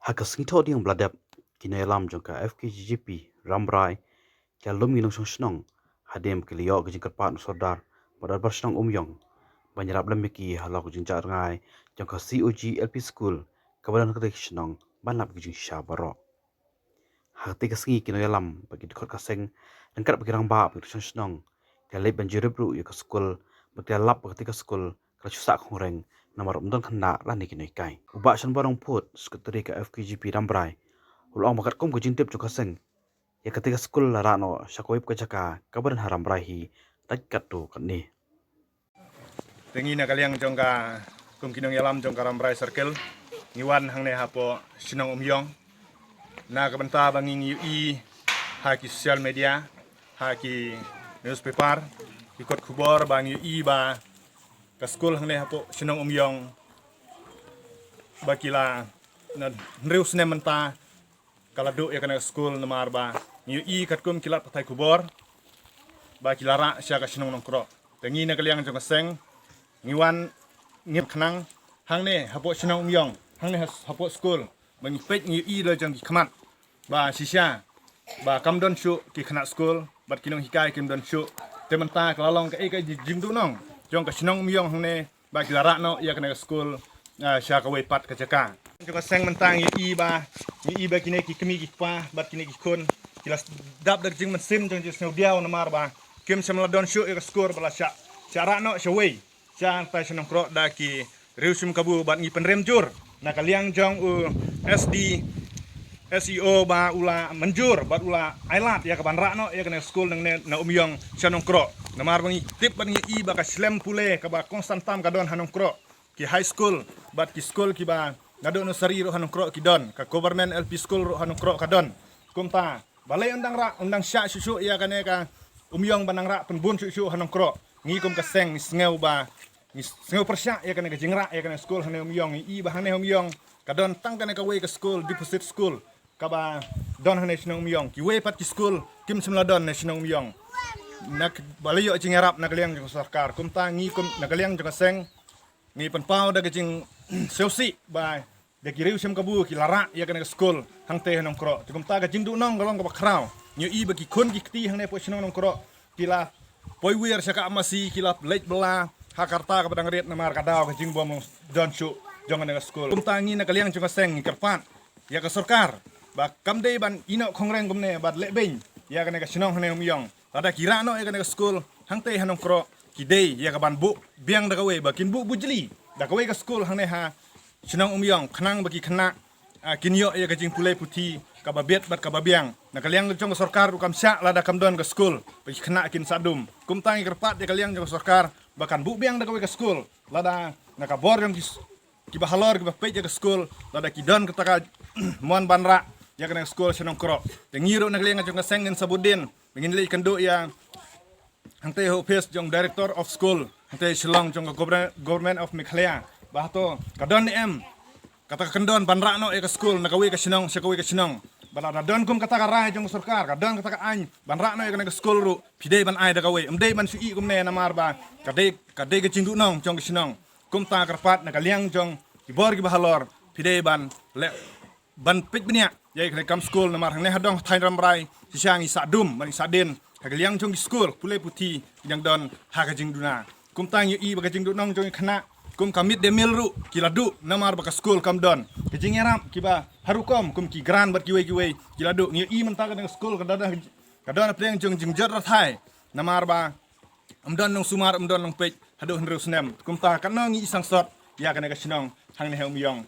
Hakas ngitho ding bladap kinay lam jongka FKGGP Ramrai kya lum ginong song snong hadem kiliyo gijing kerpat sordar badar barsnong umyong banyarap lemiki halok gijing jar ngai jongka COG LP School kabadan ketik snong banlap gijing syabaro hati kasngi kinay lam bagi dikot kaseng dengkat bagi rang ba bagi song snong kya lep banjir bru ya ka school bagi lap bagi ka school kala chusak khongreng namar umdon khanda lani kinay kai ubak shan barong put sekretari ka FKGP Ramrai ulong makat kom gujing tip juga seng ya ketika skul larano syakoib ke jaka kabaran haram rahi takat tu kani tengi na kaliang jongka kum kinong yalam jongka Ramrai circle ngiwan hangne hapo sinong umyong na kabanta banging i haki social media haki newspaper ikut kubor bang i ba ka skul hangne hapo sinong umyong bakila na nreus ne menta kala do ya kana skul namar ba i kat kum kilat patai kubor bakila ra sya ka sinong nongkro tengi na kaliang jongka seng ngiwan ngip khnang hangne hapo sinong umyong hangne hapo school bang pet i le jang khamat ba sisya ba kamdon shu ki khana school bat kinong hikai kimdon shu tementa kalalong ka ka jingdu nong jong ka sinong umyong hangne ba kilara no ya kana school sya ka we pat ka jaka jong ka seng mentang i ba kine ki kemi ki pa bat kine ki kun kilas dap dak jing mesin jong jis diaw namar ba kim samla don shu ka school bala sya cara no sya we Chan tai senong krok daki riusum kabu bat ngi penrem jur na kaliang jong SD SEO ba ula menjur bat ula ailat ya kaban rakno ya kana school nang na umyong senong krok na mar bangi tip bat ngi i ba ka slam pule ka ba konstantam ka don hanong krok ki high school bat ki school ki ba ngado no sari ro hanong krok ki don ka government LP school ro hanong krok ka don kumta balai undang sya susu ya kana ka umyong banang rak penbun susu hanong krok ngi kum ka seng ngeu ba ngeu persya ya kana jingra ya kana school hane umyong i ba hane umyong kadon tang kana ka we ka school deposit school ka ba don hane sinong umyong ki we pat ki school kim simla don ne sinong umyong nak balayo jing arab nak liang jong sarkar kum ta ngi kum nak liang jong seng ngi pen pau da jing seusi ba de ki riu sim kabu ki lara ya kana school hang te hanong kro kum ta ga jing du nong galong ka ba krau nyu i ba ki kun ki kti hang ne po sinong nong kro kila poi wir saka masih kilap late bela Hakarta kepada ngeriat namar kadau kecing bom don shu jangan dengan school kumtangi na kaliang juga seng kerpat ya ke sarkar ba kamde ban ino kongreng gumne bad lebeng ya kana ka sinong hane umyong tada kira no ya kana ka school hangte hanong kro kidei ya ka ban bu biang da kawe bakin bu bujli da kawe ka school hane ha sinong umyong khnang bagi khna kinyo ya ka jing pulai puti ka babet bat ka babiang na kaliang jong sarkar ukam sya lada kamdon ka school bagi khna kin sadum kumtangi kerpat ya kaliang jong sarkar bahkan bu biang da kawe ka school lada nakabor yang ki bahalor ki bapej ka school lada kidon ketaka mon banra ya kana school sinong kro ngiro na kaliang jong sengen sabudin bingin le kando ya hangte ho pes jong director of school hangte silong jong government of Meghalaya bahto kadon em kata kendon banra no ka school na kawe ka sinong sa kawe ka sinong bala don kum kata ka rai jong sarkar kadon kata ka an banra no ka school ru pide ban ai da kawe umdei ban sui kum ne na marba kade ka jingdu nong jong ka sinong kum ta karpat na kaliang jong kibor ki bahalor pide ban le ban pit bnia yai ka kam school na mar hang ne hadong thain ramrai sisangi sadum ban sadin ka kaliang jong school pule puti yang don ha ka jingdu na kum tang yi ba ka jingdu nong jong khana kum kamit de milru kiladu namar baka school kam don kejing yaram kiba harukom kum ki gran bat kiwe kiladu ngi i mentaka dengan school kadana pleng jong jingjar rathai namar ba amdon nong sumar amdon nong pej hadu henru snem kum ta kanong ngi isang sot ya kana ka sinong hang ne umyong